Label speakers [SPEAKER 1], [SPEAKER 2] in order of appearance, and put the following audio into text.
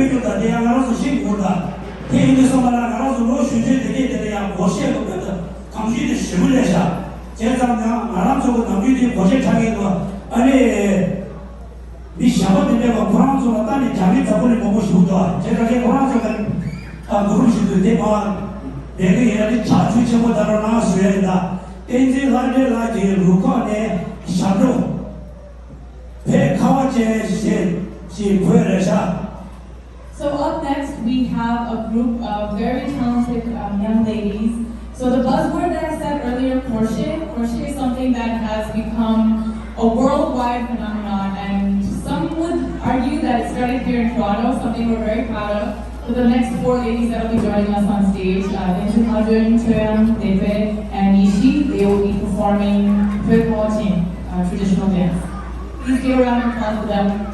[SPEAKER 1] 배우다 내가 알아서 신고다. 대인에서 말하는 알아서 로슈제 되게 되야 고시에 거거든. 강주의 심을 내자. 제사장 아람속은 강주의 고시 차기도 아니 이 샤바들과 고랑소가 딸이 자기 자본을 보고 싶다. 제가 그 고랑소는 누르시도 대만 내가 얘를 자주 접어다로 나왔어야 한다. 인제 라레라지 루카네 샤로 베카와제 시 부에레샤.
[SPEAKER 2] So up next we have a group of very talented young ladies. So the buzzword that I said earlier, Gorshey is something that has become a worldwide phenomenon, and some would argue that it started here in Toronto, something we're very proud of. So the next four ladies that will be joining us on stage, Inju Hajun, Choyang, Tepe, and Nishi, they will be performing traditional dance. Please give a round of applause for them.